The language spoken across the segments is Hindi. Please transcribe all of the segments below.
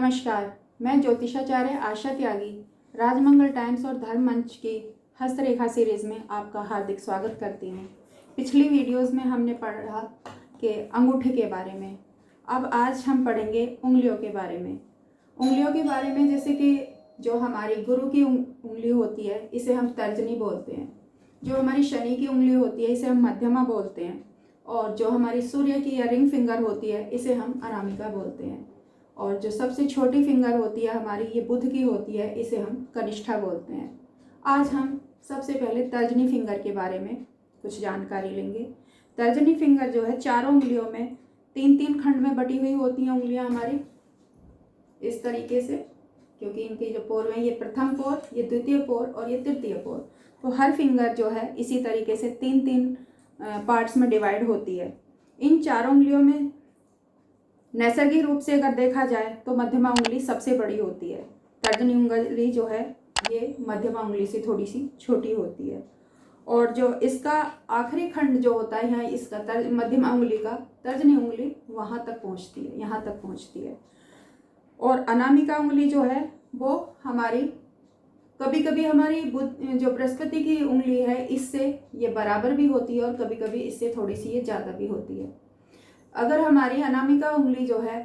नमस्कार, मैं ज्योतिषाचार्य आशा त्यागी राजमंगल टाइम्स और धर्म मंच की हस्तरेखा सीरीज में आपका हार्दिक स्वागत करती हूँ। पिछली वीडियोस में हमने पढ़ा कि अंगूठे के बारे में। अब आज हम पढ़ेंगे उंगलियों के बारे में। उंगलियों के बारे में जैसे कि जो हमारी गुरु की उंगली होती है इसे हम तर्जनी बोलते हैं। जो हमारी शनि की उंगली होती है इसे हम मध्यमा बोलते हैं। और जो हमारी सूर्य की या रिंग फिंगर होती है इसे हम अनामिका बोलते हैं। और जो सबसे छोटी फिंगर होती है हमारी, ये बुध की होती है, इसे हम कनिष्ठा बोलते हैं। आज हम सबसे पहले तर्जनी फिंगर के बारे में कुछ जानकारी लेंगे। तर्जनी फिंगर जो है चारों उंगलियों में तीन तीन खंड में बटी हुई होती हैं उंगलियां हमारी, इस तरीके से, क्योंकि इनके जो पोर हैं ये प्रथम पोर, ये द्वितीय पोर और ये तृतीय पोर। तो हर फिंगर जो है इसी तरीके से तीन तीन पार्ट्स में डिवाइड होती है। इन चारों उंगलियों में नैसर्गिक रूप से अगर देखा जाए तो मध्यमा उंगली सबसे बड़ी होती है। तर्जनी उंगली जो है ये मध्यमा उंगली से थोड़ी सी छोटी होती है। और जो इसका आखिरी खंड जो होता है, यहाँ इसका मध्यमा उंगली का तर्जनी उंगली वहाँ तक पहुँचती है, यहाँ तक पहुँचती है। और अनामिका उंगली जो है वो हमारी कभी कभी हमारी जो बृहस्पति की उंगली है इससे ये बराबर भी होती है और कभी कभी इससे थोड़ी सी ये ज़्यादा भी होती है। अगर हमारी अनामिका उंगली जो है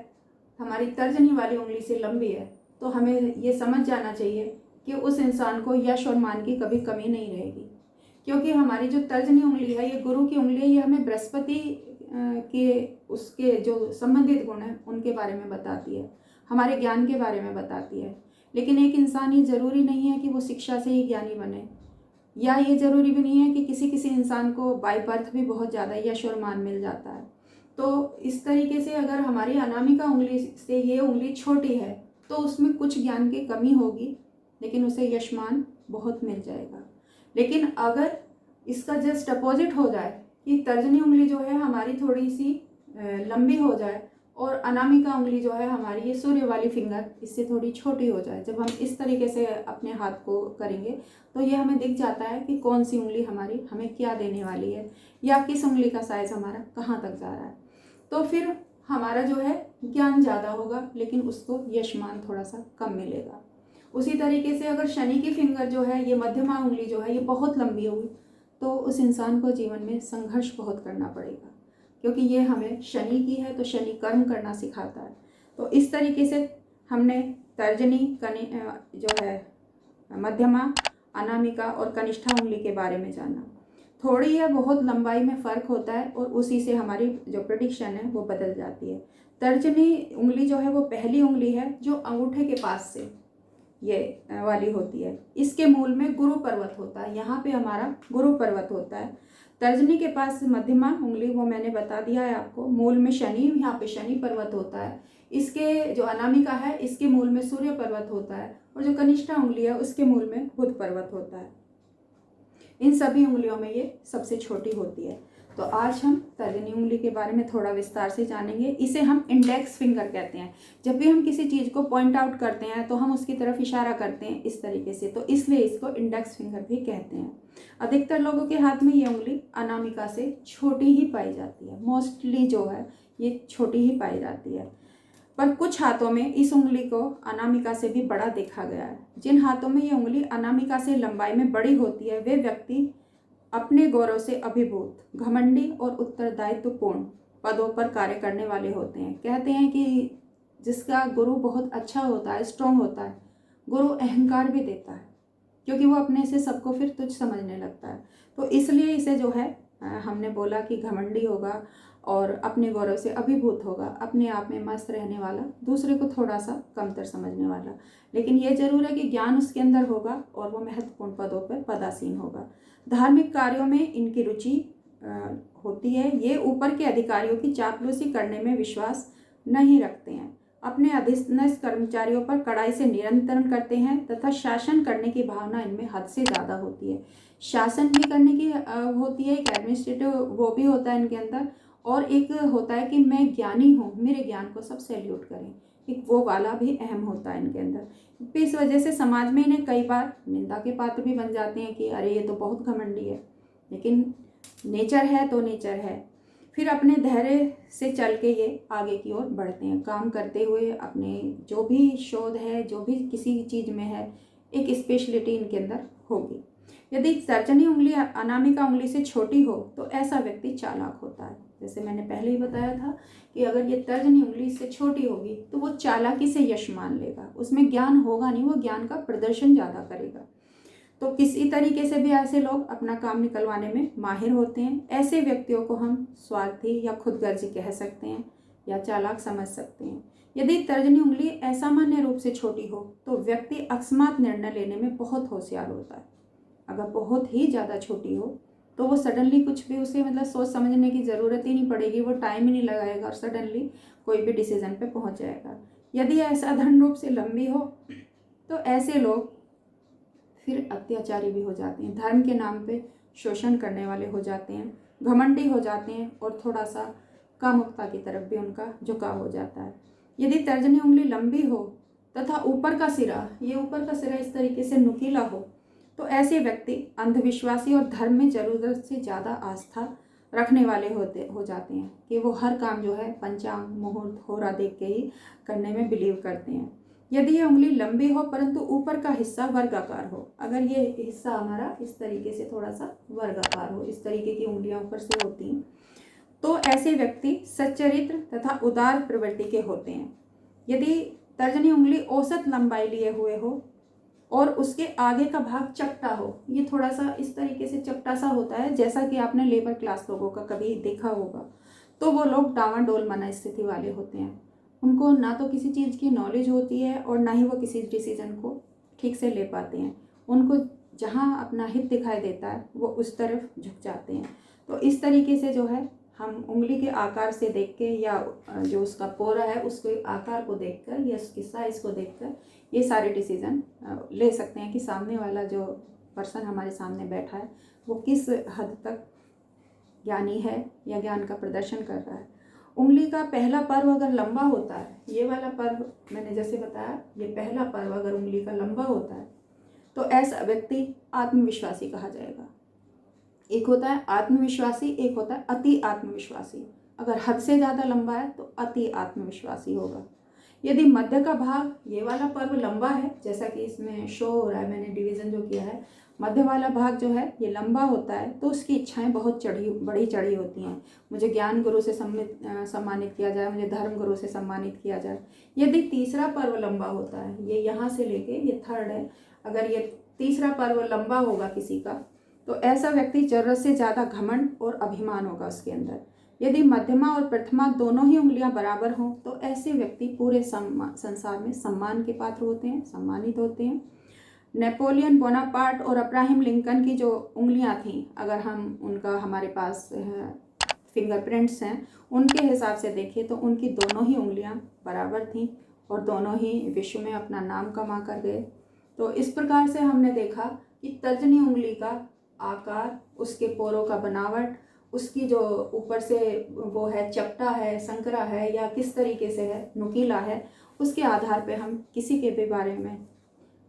हमारी तर्जनी वाली उंगली से लंबी है तो हमें ये समझ जाना चाहिए कि उस इंसान को यश और मान की कभी कमी नहीं रहेगी, क्योंकि हमारी जो तर्जनी उंगली है ये गुरु की उंगली है। ये हमें बृहस्पति के उसके जो संबंधित गुण हैं उनके बारे में बताती है, हमारे ज्ञान के बारे में बताती है। लेकिन एक इंसान, ये ज़रूरी नहीं है कि वो शिक्षा से ही ज्ञानी बने, या ये ज़रूरी भी नहीं है कि किसी किसी इंसान को बाय बर्थ भी बहुत ज़्यादा यश और मान मिल जाता है। तो इस तरीके से अगर हमारी अनामिका उंगली से ये उंगली छोटी है तो उसमें कुछ ज्ञान की कमी होगी, लेकिन उसे यशमान बहुत मिल जाएगा। लेकिन अगर इसका जस्ट अपोजिट हो जाए कि तर्जनी उंगली जो है हमारी थोड़ी सी लंबी हो जाए और अनामिका उंगली जो है हमारी, ये सूर्य वाली फिंगर, इससे थोड़ी छोटी हो जाए, जब हम इस तरीके से अपने हाथ को करेंगे तो ये हमें दिख जाता है कि कौन सी उंगली हमारी हमें क्या देने वाली है, या किस उंगली का साइज हमारा कहाँ तक जा रहा है। तो फिर हमारा जो है ज्ञान ज़्यादा होगा लेकिन उसको यशमान थोड़ा सा कम मिलेगा। उसी तरीके से अगर शनि की फिंगर जो है, ये मध्यमा उंगली जो है, ये बहुत लंबी हुई तो उस इंसान को जीवन में संघर्ष बहुत करना पड़ेगा, क्योंकि ये हमें शनि की है तो शनि कर्म करना सिखाता है। तो इस तरीके से हमने तर्जनी, जो है मध्यमा, अनामिका और कनिष्ठा उंगली के बारे में जाना। थोड़ी या बहुत लंबाई में फ़र्क होता है और उसी से हमारी जो प्रेडिक्शन है वो बदल जाती है। तर्जनी उंगली जो है वो पहली उंगली है जो अंगूठे के पास से ये वाली होती है। इसके मूल में गुरु पर्वत होता है, यहाँ पे हमारा गुरु पर्वत होता है। तर्जनी के पास मध्यमा उंगली, वो मैंने बता दिया है आपको, मूल में शनि, यहाँ पे शनि पर्वत होता है। इसके जो अनामिका है इसके मूल में सूर्य पर्वत होता है, और जो कनिष्ठा उंगली है उसके मूल में बुध पर्वत होता है। इन सभी उंगलियों में ये सबसे छोटी होती है। तो आज हम तर्जनी उंगली के बारे में थोड़ा विस्तार से जानेंगे। इसे हम इंडेक्स फिंगर कहते हैं। जब भी हम किसी चीज़ को पॉइंट आउट करते हैं तो हम उसकी तरफ इशारा करते हैं इस तरीके से, तो इसलिए इसको इंडेक्स फिंगर भी कहते हैं। अधिकतर लोगों के हाथ में ये उंगली अनामिका से छोटी ही पाई जाती है, मोस्टली जो है ये छोटी ही पाई जाती है। पर कुछ हाथों में इस उंगली को अनामिका से भी बड़ा देखा गया है। जिन हाथों में ये उंगली अनामिका से लंबाई में बड़ी होती है वे व्यक्ति अपने गौरव से अभिभूत, घमंडी और उत्तरदायित्वपूर्ण पदों पर कार्य करने वाले होते हैं। कहते हैं कि जिसका गुरु बहुत अच्छा होता है, स्ट्रॉन्ग होता है, गुरु अहंकार भी देता है, क्योंकि वो अपने से सबको फिर तुच्छ समझने लगता है। तो इसलिए इसे जो है हमने बोला कि घमंडी होगा और अपने गौरव से अभिभूत होगा, अपने आप में मस्त रहने वाला, दूसरे को थोड़ा सा कमतर समझने वाला। लेकिन ये जरूर है कि ज्ञान उसके अंदर होगा और वो महत्वपूर्ण पदों पर पदासीन होगा। धार्मिक कार्यों में इनकी रुचि होती है। ये ऊपर के अधिकारियों की चापलूसी करने में विश्वास नहीं रखते हैं, अपने अधीनस्थ कर्मचारियों पर कड़ाई से नियंत्रण करते हैं तथा शासन करने की भावना इनमें हद से ज़्यादा होती है। शासन भी करने की होती है, एक एडमिनिस्ट्रेटिव वो भी होता है इनके अंदर, और एक होता है कि मैं ज्ञानी हूँ, मेरे ज्ञान को सब सैल्यूट करें, एक वो वाला भी अहम होता है इनके अंदर। इस वजह से समाज में इन्हें कई बार निंदा के पात्र भी बन जाते हैं कि अरे ये तो बहुत घमंडी है, लेकिन नेचर है तो नेचर है। फिर अपने धैर्य से चल के ये आगे की ओर बढ़ते हैं। काम करते हुए अपने जो भी शोध है, जो भी किसी चीज़ में है, एक स्पेशलिटी इनके अंदर होगी। यदि तर्जनी उंगली अनामिका उंगली से छोटी हो तो ऐसा व्यक्ति चालाक होता है। जैसे मैंने पहले ही बताया था कि अगर ये तर्जनी उंगली से छोटी होगी तो वो चालाकी से यश मान लेगा, उसमें ज्ञान होगा नहीं, वो ज्ञान का प्रदर्शन ज़्यादा करेगा। तो किसी तरीके से भी ऐसे लोग अपना काम निकलवाने में माहिर होते हैं। ऐसे व्यक्तियों को हम स्वार्थी या खुदगर्जी कह सकते हैं या चालाक समझ सकते हैं। यदि तर्जनी उंगली असामान्य रूप से छोटी हो तो व्यक्ति अकस्मात निर्णय लेने में बहुत होशियार होता है। अगर बहुत ही ज़्यादा छोटी हो तो वो सडनली कुछ भी, उसे मतलब सोच समझने की ज़रूरत ही नहीं पड़ेगी, वो टाइम ही नहीं लगाएगा और सडनली कोई भी डिसीजन पे पहुंच जाएगा। यदि असाधारण रूप से लंबी हो तो ऐसे लोग फिर अत्याचारी भी हो जाते हैं, धर्म के नाम पे शोषण करने वाले हो जाते हैं, घमंडी हो जाते हैं और थोड़ा सा कामुकता की तरफ भी उनका झुकाव हो जाता है। यदि तर्जनी उंगली लंबी हो तथा ऊपर का सिरा इस तरीके से नुकीला हो तो ऐसे व्यक्ति अंधविश्वासी और धर्म में ज़रूरत से ज़्यादा आस्था रखने वाले हो जाते हैं कि वो हर काम जो है पंचांग, मुहूर्त, होरा देख के ही करने में बिलीव करते हैं। यदि ये उंगली लंबी हो परंतु ऊपर का हिस्सा वर्गाकार हो, अगर ये हिस्सा हमारा इस तरीके से थोड़ा सा वर्गाकार हो, इस तरीके की उंगलियां ऊपर से होती हैं, तो ऐसे व्यक्ति सच्चरित्र तथा उदार प्रवृत्ति के होते हैं। यदि तर्जनी उंगली औसत लंबाई लिए हुए हो और उसके आगे का भाग चपटा हो, ये थोड़ा सा इस तरीके से चपटा सा होता है, जैसा कि आपने लेबर क्लास लोगों का कभी देखा होगा, तो वो लोग डावाडोल मनस्थिति वाले होते हैं। उनको ना तो किसी चीज़ की नॉलेज होती है और ना ही वो किसी डिसीजन को ठीक से ले पाते हैं। उनको जहाँ अपना हित दिखाई देता है वो उस तरफ झुक जाते हैं। तो इस तरीके से जो है हम उंगली के आकार से देख के या जो उसका पोरा है उसके आकार को देखकर या उसकी साइज़ को देखकर ये सारे डिसीजन ले सकते हैं कि सामने वाला जो पर्सन हमारे सामने बैठा है वो किस हद तक ज्ञानी है या ज्ञान का प्रदर्शन कर रहा है। उंगली का पहला पर्व अगर लंबा होता है, ये वाला पर्व मैंने जैसे बताया, ये पहला पर्व अगर उंगली का लंबा होता है तो ऐसा व्यक्ति आत्मविश्वासी कहा जाएगा। एक होता है आत्मविश्वासी, एक होता है अति आत्मविश्वासी। अगर हद से ज़्यादा लंबा है तो अति आत्मविश्वासी होगा। यदि मध्य का भाग, ये वाला पर्व लंबा है, जैसा कि इसमें शो हो रहा है, मैंने डिवीज़न जो किया है, मध्य वाला भाग जो है ये लंबा होता है तो उसकी इच्छाएं बहुत बड़ी चढ़ी होती हैं। मुझे ज्ञान गुरु से सम्मानित किया जाए, मुझे धर्म गुरु से सम्मानित किया जाए। यदि तीसरा पर्व लंबा होता है, ये यहाँ से लेके ये थर्ड है, अगर ये तीसरा पर्व लंबा होगा किसी का तो ऐसा व्यक्ति जरूरत से ज़्यादा घमंड और अभिमान होगा उसके अंदर। यदि मध्यमा और प्रथमा दोनों ही उंगलियां बराबर हों तो ऐसे व्यक्ति पूरे संसार में सम्मान के पात्र होते हैं, सम्मानित होते हैं। नेपोलियन बोनापार्ट और अब्राहम लिंकन की जो उंगलियां थीं, अगर हम उनका हमारे पास फिंगरप्रिंट्स हैं, उनके हिसाब से देखें तो उनकी दोनों ही उंगलियां बराबर थीं और दोनों ही विश्व में अपना नाम कमा कर गए। तो इस प्रकार से हमने देखा कि तर्जनी उंगली का आकार, उसके पोरों का बनावट, उसकी जो ऊपर से वो है चपटा है, संकरा है या किस तरीके से है, नुकीला है, उसके आधार पे हम किसी के भी बारे में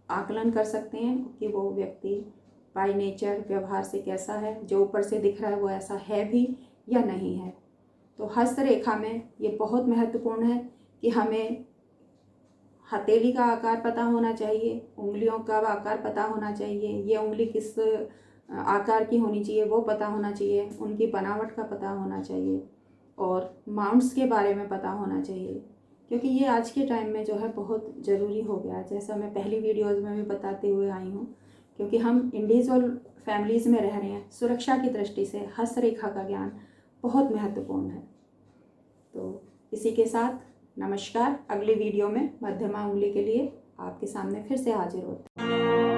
आकलन कर सकते हैं कि वो व्यक्ति बाय नेचर व्यवहार से कैसा है, जो ऊपर से दिख रहा है वो ऐसा है भी या नहीं है। तो हस्तरेखा में ये बहुत महत्वपूर्ण है कि हमें हथेली का आकार पता होना चाहिए, उंगलियों का आकार पता होना चाहिए, ये उंगली किस आकार की होनी चाहिए वो पता होना चाहिए, उनकी बनावट का पता होना चाहिए और माउंट्स के बारे में पता होना चाहिए, क्योंकि ये आज के टाइम में जो है बहुत ज़रूरी हो गया है, जैसा मैं पहली वीडियोज़ में भी बताते हुए आई हूँ। क्योंकि हम इंडिविजुअल फैमिलीज़ में रह रहे हैं, सुरक्षा की दृष्टि से हस्तरेखा का ज्ञान बहुत महत्वपूर्ण है। तो इसी के साथ नमस्कार। अगली वीडियो में मध्यमा उंगली के लिए आपके सामने फिर से हाजिर होते हैं।